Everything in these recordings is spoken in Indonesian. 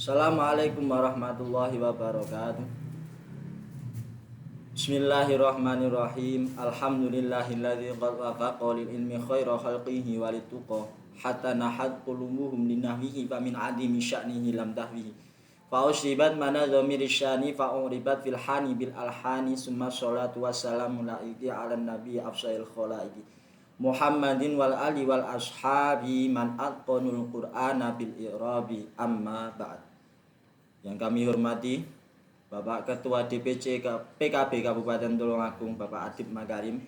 Assalamualaikum warahmatullahi wabarakatuh. Bismillahirrahmanirrahim. Alhamdulillahilladzi qad wafaqa lil ilmi khaira khalqihi walituqa hatta nahat qulubuhum linahwihi fa min adimi sya'nihi lam tahwihi. Fa usribat manazami risyani fa uribat fil hani bil alhani summa sholatu wassalamu ala nabi afsail khalaiqi Muhammadin wal ali wal ashabi man atqanul qur'ana bil i'rabi amma ba'd. Yang kami hormati Bapak Ketua DPC PKB Kabupaten Tulungagung Bapak Adib Makarim.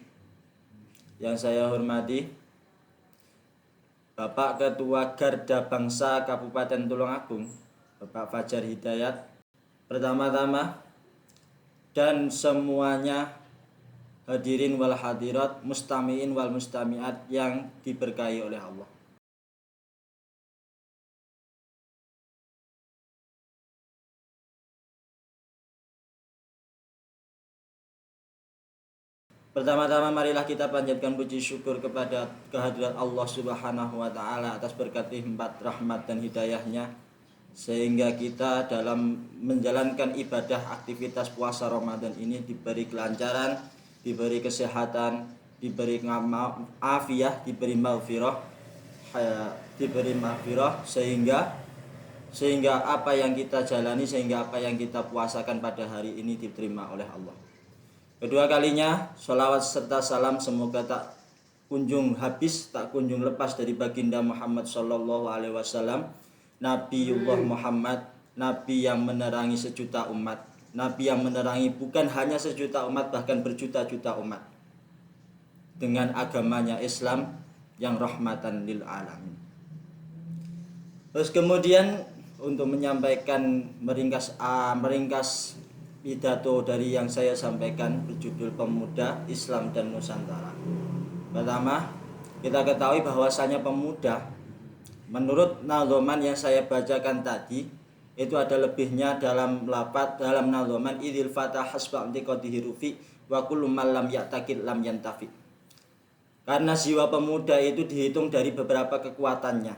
Yang saya hormati Bapak Ketua Garda Bangsa Kabupaten Tulungagung Bapak Fajar Hidayat. Pertama-tama dan semuanya hadirin wal hadirat, mustami'in wal mustami'at yang diberkahi oleh Allah. Pertama-tama marilah kita panjatkan puji syukur kepada kehadirat Allah Subhanahu wa taala atas berkat limpah rahmat dan hidayahnya, sehingga kita dalam menjalankan ibadah aktivitas puasa Ramadan ini diberi kelancaran, diberi kesehatan, diberi afiah, diberi maghfirah, sehingga apa yang kita jalani, sehingga apa yang kita puasakan pada hari ini diterima oleh Allah. Kedua kalinya sholawat serta salam semoga tak kunjung habis, tak kunjung lepas dari baginda Muhammad sallallahu alaihi wasallam, Nabiullah Muhammad, nabi yang menerangi sejuta umat, nabi yang menerangi bukan hanya sejuta umat, bahkan berjuta-juta umat dengan agamanya Islam yang rahmatan lil alamin. Terus kemudian untuk menyampaikan meringkas pidato dari yang saya sampaikan berjudul Pemuda Islam dan Nusantara. Pertama, kita ketahui bahwasanya pemuda menurut nazoman yang saya bacakan tadi itu ada lebihnya dalam nazoman idil fatah hasba antiqadihi rufi wa kullu man lam ya'taqid lam yantafi. Karena jiwa pemuda itu dihitung dari beberapa kekuatannya.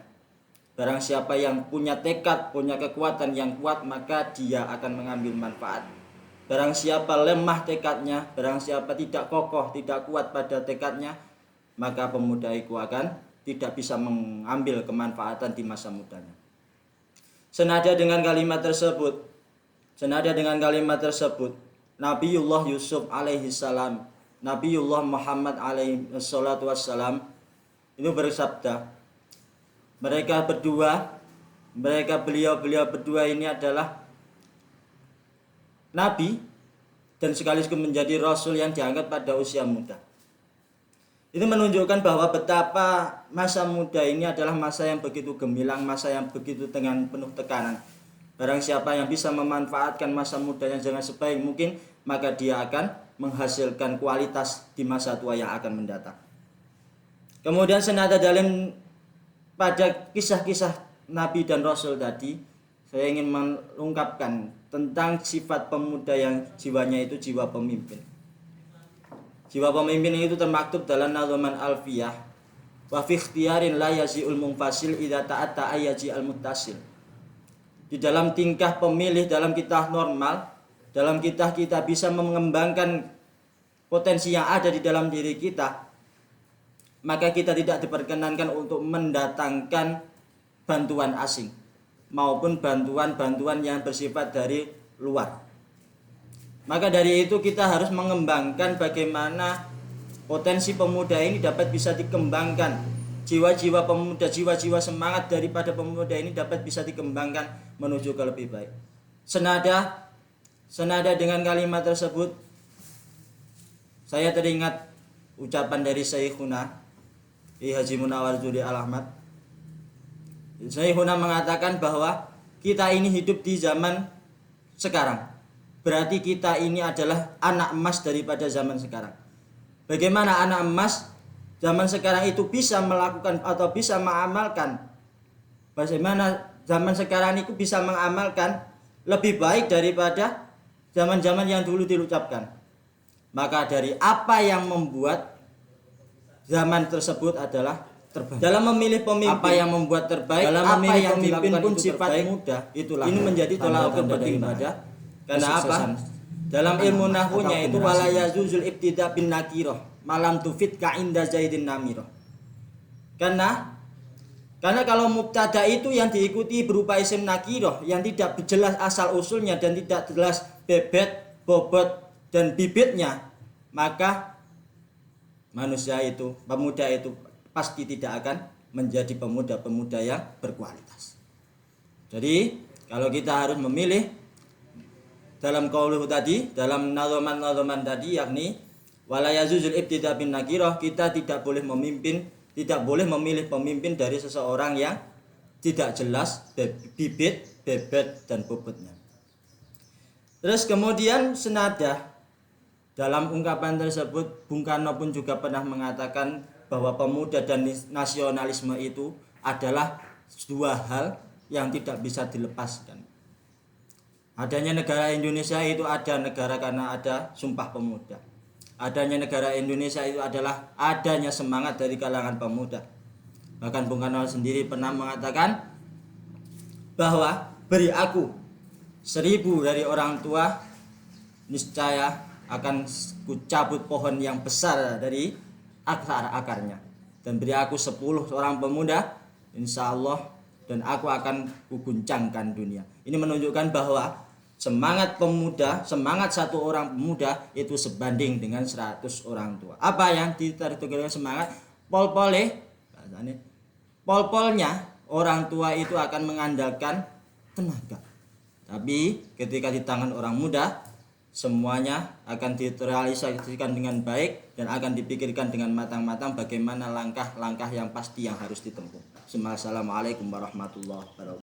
Barang siapa yang punya tekad, punya kekuatan yang kuat, maka dia akan mengambil manfaat. Barang siapa lemah tekadnya, barang siapa tidak kokoh, tidak kuat pada tekadnya, maka pemuda itu akan tidak bisa mengambil kemanfaatan di masa mudanya. Senada dengan kalimat tersebut, Nabiullah Yusuf alaihi salam, Nabiullah Muhammad alaihi salatu wassalam itu bersabda, beliau berdua ini adalah nabi dan sekaligus menjadi rasul yang diangkat pada usia muda. Itu menunjukkan bahwa betapa masa muda ini adalah masa yang begitu gemilang, masa yang begitu dengan penuh tekanan. Barang siapa yang bisa memanfaatkan masa mudanya dengan sebaik mungkin, maka dia akan menghasilkan kualitas di masa tua yang akan mendatang. Kemudian senada dalam pada kisah-kisah nabi dan rasul tadi, saya ingin mengungkapkan tentang sifat pemuda yang jiwanya itu jiwa pemimpin. Jiwa pemimpin itu termaktub dalam nazoman alfiyah, wa fi ikhtiyarin la yazi'ul munfasil idza ta'atta ayaji al muttasil. Di dalam tingkah pemilih dalam kita normal, dalam kita bisa mengembangkan potensi yang ada di dalam diri kita, maka kita tidak diperkenankan untuk mendatangkan bantuan asing maupun bantuan yang bersifat dari luar. Maka dari itu kita harus mengembangkan bagaimana potensi pemuda ini dapat bisa dikembangkan. Jiwa-jiwa pemuda, jiwa-jiwa semangat daripada pemuda ini dapat bisa dikembangkan menuju ke lebih baik. Senada dengan kalimat tersebut, saya teringat ucapan dari Syekhuna Haji Munawar Zuri Al-Ahmad. Syekhuna mengatakan bahwa kita ini hidup di zaman sekarang. Berarti kita ini adalah anak emas daripada zaman sekarang. Bagaimana anak emas zaman sekarang itu bisa melakukan atau bisa mengamalkan? Bagaimana zaman sekarang itu bisa mengamalkan lebih baik daripada zaman-zaman yang dulu diucapkan? Maka dari apa yang membuat zaman tersebut adalah terbaik. Dalam memilih pemimpin, apa yang membuat terbaik, dalam memilih yang pemimpin pun sifat mudah, itulah ini menjadi tolak ukur beribadah. Karena apa? Dalam ilmu nahwunya itu wala yazuzul ibtida bin nakirah malam tufid ka inda zaidin namirah. Karena kalau mubtada itu yang diikuti berupa isim nakirah yang tidak jelas asal usulnya dan tidak jelas bebet, bobot dan bibitnya, maka manusia itu, pemuda itu pasti tidak akan menjadi pemuda-pemuda yang berkualitas. Jadi kalau kita harus memilih dalam qauluhu tadi, dalam nazoman tadi, yakni wala yazuzul ibtida bin nakirah, kita tidak boleh memilih pemimpin dari seseorang yang tidak jelas bibit, bebet dan bobotnya. Terus kemudian senada dalam ungkapan tersebut Bung Karno pun juga pernah mengatakan bahwa pemuda dan nasionalisme itu adalah dua hal yang tidak bisa dilepaskan. Adanya negara Indonesia itu ada negara karena ada Sumpah Pemuda. Adanya negara Indonesia itu adalah adanya semangat dari kalangan pemuda. Bahkan Bung Karno sendiri pernah mengatakan bahwa beri aku 1000 dari orang tua, niscaya akan kucabut pohon yang besar dari akar-akarnya, dan beri aku 10 orang pemuda, insya Allah, dan aku akan kuguncangkan dunia. Ini menunjukkan bahwa semangat pemuda, semangat satu orang pemuda itu sebanding dengan 100 orang tua. Apa yang diterjemahkan semangat? Pol-polnya orang tua itu akan mengandalkan tenaga. Tapi ketika di tangan orang muda, semuanya akan direalisasikan dengan baik dan akan dipikirkan dengan matang-matang bagaimana langkah-langkah yang pasti yang harus ditempuh. Assalamualaikum warahmatullahi wabarakatuh.